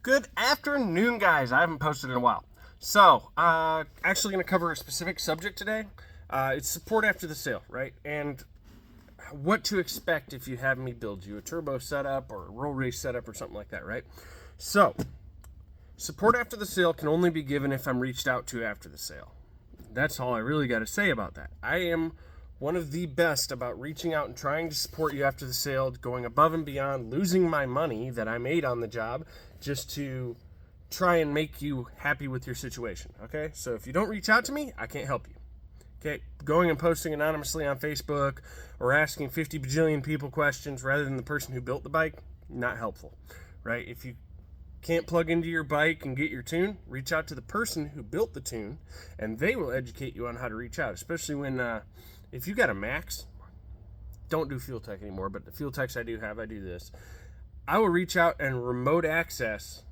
Good afternoon, guys. I haven't posted in a while. So, actually going to cover a specific subject today. It's support after the sale, right? And what to expect if you have me build you a turbo setup or a roll race setup or something like that, right? So, support after the sale can only be given if I'm reached out to after the sale. That's all I really got to say about that. I am one of the best about reaching out and trying to support you after the sale, going above and beyond, losing my money that I made on the job just to try and make you happy with your situation, okay? So if you don't reach out to me, I can't help you, okay? Going and posting anonymously on Facebook or asking 50 bajillion people questions rather than the person who built the bike, not helpful, right? If you can't plug into your bike and get your tune, reach out to the person who built the tune, and they will educate you on how to reach out, especially when, if you got a Max, don't do Fuel Tech anymore, but the Fuel Techs I do this. I will reach out and remote access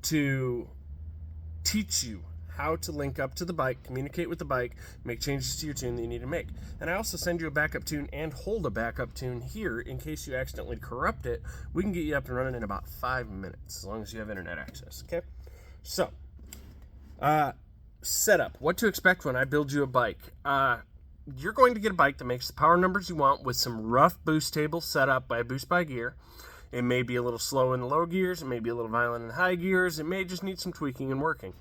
to teach you how to link up to the bike, communicate with the bike, make changes to your tune that you need to make. And I also send you a backup tune and hold a backup tune here in case you accidentally corrupt it. We can get you up and running in about 5 minutes, as long as you have internet access, okay? So, setup. What to expect when I build you a bike. You're going to get a bike that makes the power numbers you want with some rough boost tables set up by Boost by Gear. It may be a little slow in the low gears. It may be a little violent in the high gears. It may just need some tweaking and working.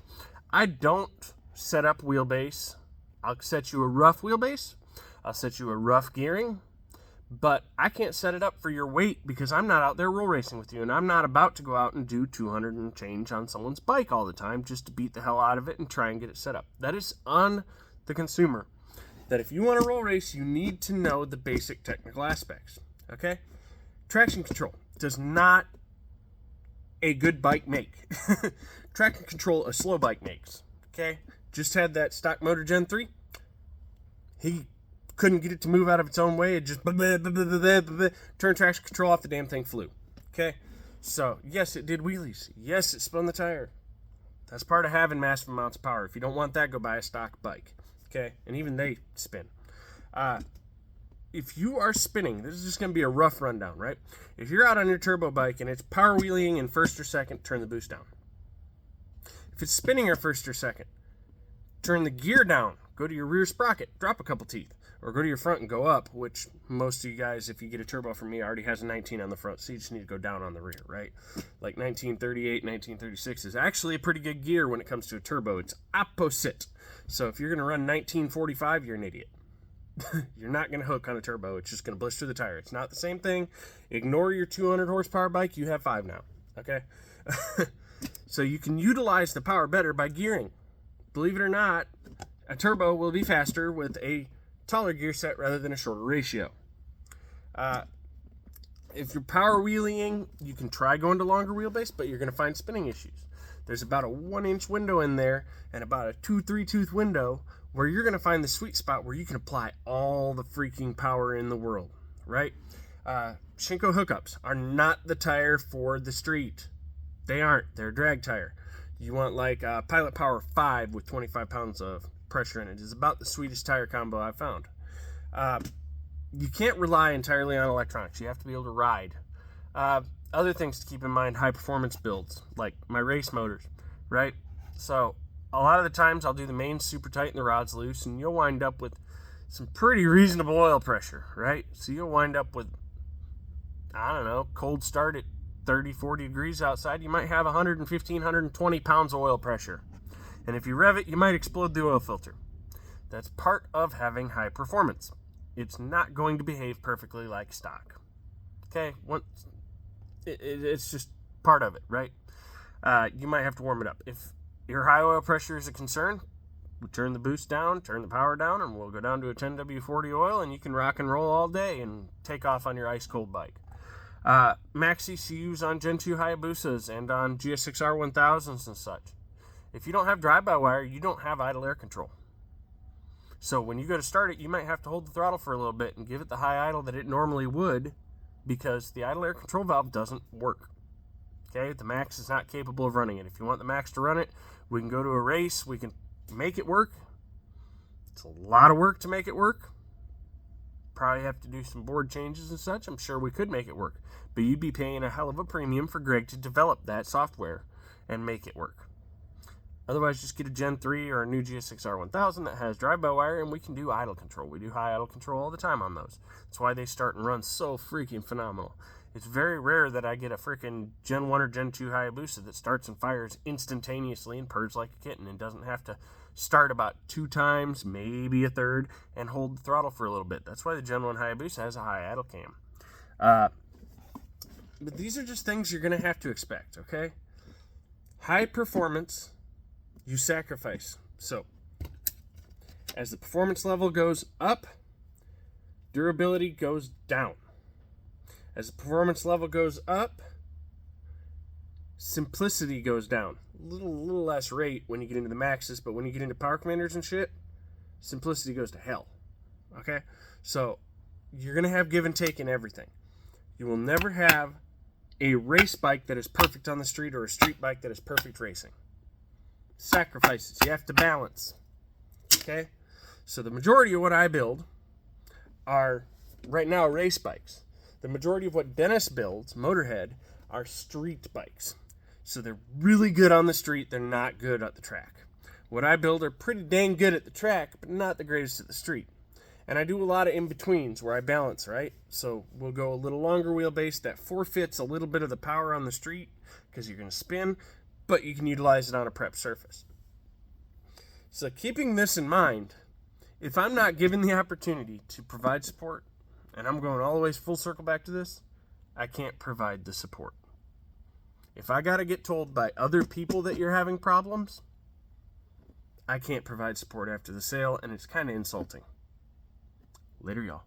I don't set up wheelbase. I'll set you a rough wheelbase. I'll set you a rough gearing. But I can't set it up for your weight because I'm not out there roll racing with you. And I'm not about to go out and do 200 and change on someone's bike all the time just to beat the hell out of it and try and get it set up. That is on the consumer. That if you want to roll race, you need to know the basic technical aspects, okay? Traction control does not a good bike make. Traction control a slow bike makes, okay? Just had that stock motor Gen 3. He couldn't get it to move out of its own way. It just turned traction control off, the damn thing flew, okay? So, yes, it did wheelies. Yes, it spun the tire. That's part of having massive amounts of power. If you don't want that, go buy a stock bike. Okay, and even they spin. If you are spinning, this is just going to be a rough rundown, right? If you're out on your turbo bike and it's power wheeling in first or second, turn the boost down. If it's spinning or first or second, turn the gear down. Go to your rear sprocket, drop a couple teeth, or go to your front and go up, which most of you guys, if you get a turbo from me, already has a 19 on the front, so you just need to go down on the rear, right? Like 1938, 1936 is actually a pretty good gear when it comes to a turbo. It's opposite. So if you're going to run 1945, you're an idiot. You're not going to hook on a turbo. It's just going to blister the tire. It's not the same thing. Ignore your 200 horsepower bike. You have 5 now, okay? So you can utilize the power better by gearing. Believe it or not, a turbo will be faster with a taller gear set rather than a shorter ratio. If you're power wheeling, you can try going to longer wheelbase, but you're going to find spinning issues. There's about a 1-inch window in there and about a 2-3 tooth window where you're going to find the sweet spot where you can apply all the freaking power in the world, right? Shinko hookups are not the tire for the street. They aren't. They're a drag tire. You want like Pilot Power 5 with 25 pounds of pressure in it. It's about the sweetest tire combo I've found. You can't rely entirely on electronics. You have to be able to ride. Other things to keep in mind, high performance builds, like my race motors, right? So a lot of the times I'll do the mains super tight and the rods loose, and you'll wind up with some pretty reasonable oil pressure, right? So you'll wind up with, I don't know, cold start at 30, 40 degrees outside. You might have 115, 120 pounds of oil pressure. And if you rev it, you might explode the oil filter. That's part of having high performance. It's not going to behave perfectly like stock. Okay? It's just part of it, right? You might have to warm it up. If your high oil pressure is a concern, we turn the boost down, turn the power down, and we'll go down to a 10W40 oil, and you can rock and roll all day and take off on your ice-cold bike. Max ECUs on Gen 2 Hayabusas and on GSX-R 1000s and such. If you don't have drive-by-wire, you don't have idle air control. So when you go to start it, you might have to hold the throttle for a little bit and give it the high idle that it normally would, because the idle air control valve doesn't work. Okay, the Max is not capable of running it. If you want the Max to run it, we can go to a race, we can make it work. It's a lot of work to make it work. probably have to do some board changes and such. I'm sure we could make it work. But you'd be paying a hell of a premium for Greg to develop that software and make it work. Otherwise, just get a Gen 3 or a new GSX-R1000 that has drive-by-wire, and we can do idle control. We do high idle control all the time on those. That's why they start and run so freaking phenomenal. It's very rare that I get a freaking Gen 1 or Gen 2 Hayabusa that starts and fires instantaneously and purrs like a kitten and doesn't have to start about 2 times, maybe a third, and hold the throttle for a little bit. That's why the Gen 1 Hayabusa has a high idle cam. But these are just things you're going to have to expect, okay? High performance, you sacrifice. So, as the performance level goes up, durability goes down. As the performance level goes up, simplicity goes down. A little less rate when you get into the maxes, but when you get into power commanders and shit, simplicity goes to hell. Okay? So, you're going to have give and take in everything. You will never have a race bike that is perfect on the street or a street bike that is perfect racing. Sacrifices. You have to balance. Okay? So, the majority of what I build are, right now, race bikes. The majority of what Dennis builds, Motorhead, are street bikes. So they're really good on the street. They're not good at the track. What I build are pretty dang good at the track, but not the greatest at the street. And I do a lot of in-betweens where I balance, right? So we'll go a little longer wheelbase that forfeits a little bit of the power on the street because you're going to spin, but you can utilize it on a prep surface. So keeping this in mind, if I'm not given the opportunity to provide support, and I'm going all the way full circle back to this, I can't provide the support. If I got to get told by other people that you're having problems, I can't provide support after the sale, and it's kind of insulting. Later, y'all.